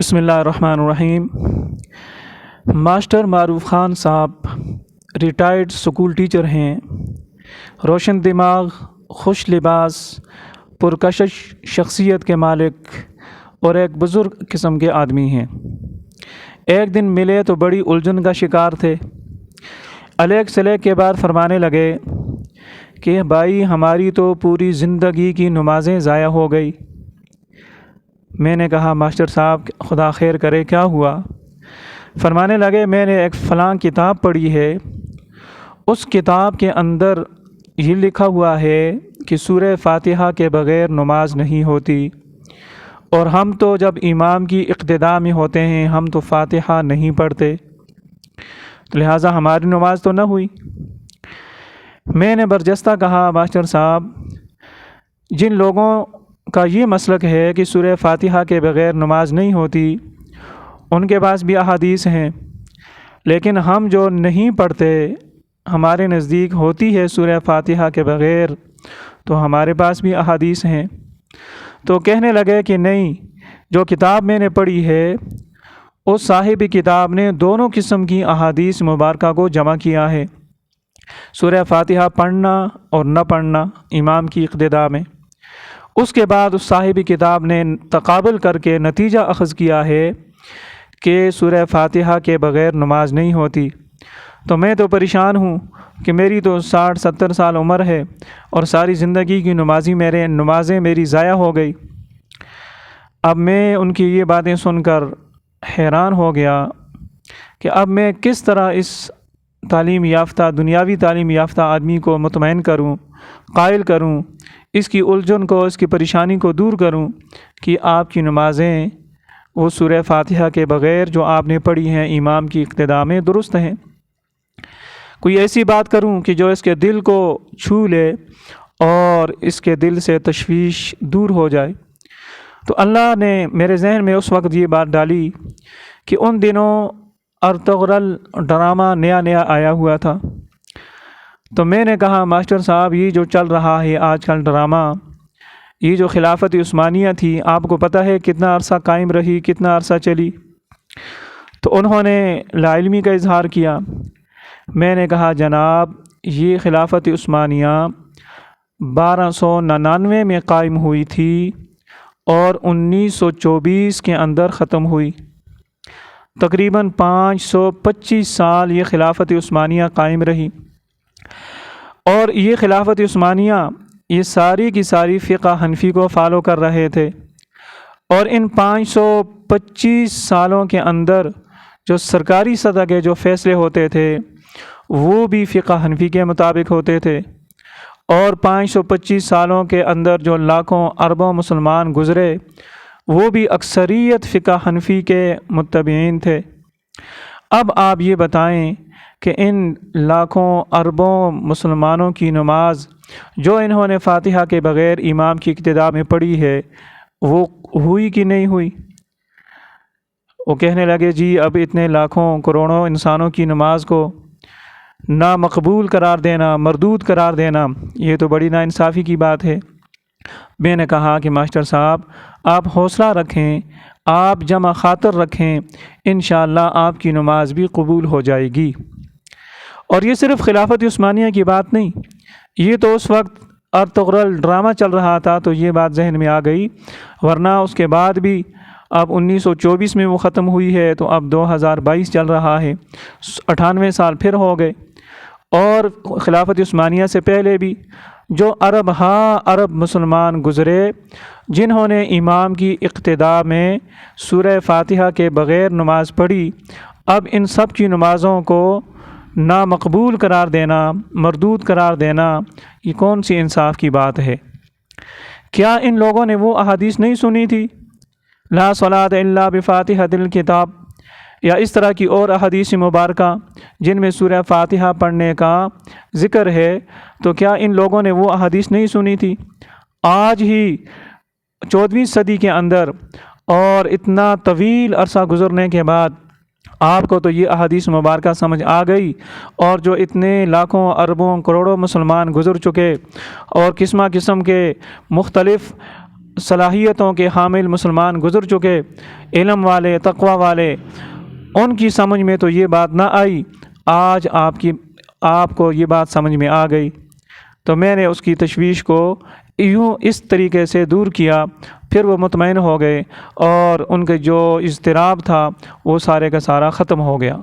بسم اللہ الرحمن الرحیم۔ ماسٹر معروف خان صاحب ریٹائرڈ سکول ٹیچر ہیں، روشن دماغ، خوش لباس، پرکشش شخصیت کے مالک اور ایک بزرگ قسم کے آدمی ہیں۔ ایک دن ملے تو بڑی الجھن کا شکار تھے۔ الیک سلیک کے بعد فرمانے لگے کہ بھائی ہماری تو پوری زندگی کی نمازیں ضائع ہو گئی۔ میں نے کہا ماسٹر صاحب خدا خیر کرے، کیا ہوا؟ فرمانے لگے میں نے ایک فلاں کتاب پڑھی ہے، اس کتاب کے اندر یہ لکھا ہوا ہے کہ سورہ فاتحہ کے بغیر نماز نہیں ہوتی، اور ہم تو جب امام کی اقتداء میں ہوتے ہیں ہم تو فاتحہ نہیں پڑھتے، تو لہٰذا ہماری نماز تو نہ ہوئی۔ میں نے برجستہ کہا ماسٹر صاحب جن لوگوں کا یہ مسلک ہے کہ سورہ فاتحہ کے بغیر نماز نہیں ہوتی ان کے پاس بھی احادیث ہیں، لیکن ہم جو نہیں پڑھتے ہمارے نزدیک ہوتی ہے سورہ فاتحہ کے بغیر، تو ہمارے پاس بھی احادیث ہیں۔ تو کہنے لگے کہ نہیں، جو کتاب میں نے پڑھی ہے اس صاحب کتاب نے دونوں قسم کی احادیث مبارکہ کو جمع کیا ہے، سورہ فاتحہ پڑھنا اور نہ پڑھنا امام کی اقتداء میں۔ اس کے بعد اس صاحب کتاب نے تقابل کر کے نتیجہ اخذ کیا ہے کہ سورہ فاتحہ کے بغیر نماز نہیں ہوتی۔ تو میں تو پریشان ہوں کہ میری تو 60-70 سال عمر ہے اور ساری زندگی کی نمازیں میری ضائع ہو گئی۔ اب میں ان کی یہ باتیں سن کر حیران ہو گیا کہ اب میں کس طرح اس تعلیم یافتہ دنیاوی تعلیم یافتہ آدمی کو مطمئن کروں، قائل کروں، اس کی الجھن کو، اس کی پریشانی کو دور کروں کہ آپ کی نمازیں وہ سورہ فاتحہ کے بغیر جو آپ نے پڑھی ہیں امام کی اقتداء میں درست ہیں۔ کوئی ایسی بات کروں کہ جو اس کے دل کو چھو لے اور اس کے دل سے تشویش دور ہو جائے۔ تو اللہ نے میرے ذہن میں اس وقت یہ بات ڈالی کہ ان دنوں ارطغرل ڈرامہ نیا آیا ہوا تھا۔ تو میں نے کہا ماسٹر صاحب یہ جو چل رہا ہے آج کل ڈرامہ، یہ جو خلافت عثمانیہ تھی آپ کو پتہ ہے کتنا عرصہ قائم رہی، کتنا عرصہ چلی؟ تو انہوں نے لا علمی کا اظہار کیا۔ میں نے کہا جناب یہ خلافت عثمانیہ 1299 میں قائم ہوئی تھی اور 1924 کے اندر ختم ہوئی۔ تقریباً 525 سال یہ خلافت عثمانیہ قائم رہی، اور یہ خلافت عثمانیہ یہ ساری کی ساری فقہ حنفی کو فالو کر رہے تھے، اور ان 525 سالوں کے اندر جو سرکاری سطح کے جو فیصلے ہوتے تھے وہ بھی فقہ حنفی کے مطابق ہوتے تھے، اور 525 سالوں کے اندر جو لاکھوں اربوں مسلمان گزرے وہ بھی اکثریت فقہ حنفی کے متبعین تھے۔ اب آپ یہ بتائیں کہ ان لاکھوں اربوں مسلمانوں کی نماز جو انہوں نے فاتحہ کے بغیر امام کی اقتداء میں پڑھی ہے وہ ہوئی کہ نہیں ہوئی؟ وہ کہنے لگے جی اب اتنے لاکھوں کروڑوں انسانوں کی نماز کو نامقبول قرار دینا، مردود قرار دینا، یہ تو بڑی ناانصافی کی بات ہے۔ میں نے کہا کہ ماسٹر صاحب آپ حوصلہ رکھیں، آپ جمع خاطر رکھیں، انشاءاللہ آپ کی نماز بھی قبول ہو جائے گی۔ اور یہ صرف خلافت عثمانیہ کی بات نہیں، یہ تو اس وقت ارطغرل ڈرامہ چل رہا تھا تو یہ بات ذہن میں آ گئی، ورنہ اس کے بعد بھی اب 1924 میں وہ ختم ہوئی ہے تو اب 2022 چل رہا ہے، 98 سال پھر ہو گئے۔ اور خلافت عثمانیہ سے پہلے بھی جو عرب مسلمان گزرے جنہوں نے امام کی اقتداء میں سورہ فاتحہ کے بغیر نماز پڑھی، اب ان سب کی نمازوں کو نامقبول قرار دینا، مردود قرار دینا، یہ کون سی انصاف کی بات ہے؟ کیا ان لوگوں نے وہ احادیث نہیں سنی تھی، لا صلاۃ الا بفاتحۃ الکتاب، یا اس طرح کی اور احادیث مبارکہ جن میں سورہ فاتحہ پڑھنے کا ذکر ہے؟ تو کیا ان لوگوں نے وہ احادیث نہیں سنی تھی؟ آج ہی 14ویں صدی کے اندر اور اتنا طویل عرصہ گزرنے کے بعد آپ کو تو یہ احادیث مبارکہ سمجھ آ گئی، اور جو اتنے لاکھوں اربوں کروڑوں مسلمان گزر چکے اور قسم کے مختلف صلاحیتوں کے حامل مسلمان گزر چکے، علم والے، تقوی والے، ان کی سمجھ میں تو یہ بات نہ آئی، آج آپ کو یہ بات سمجھ میں آ گئی۔ تو میں نے اس کی تشویش کو اس طریقے سے دور کیا، پھر وہ مطمئن ہو گئے اور ان کے جو اضطراب تھا وہ سارے کا سارا ختم ہو گیا۔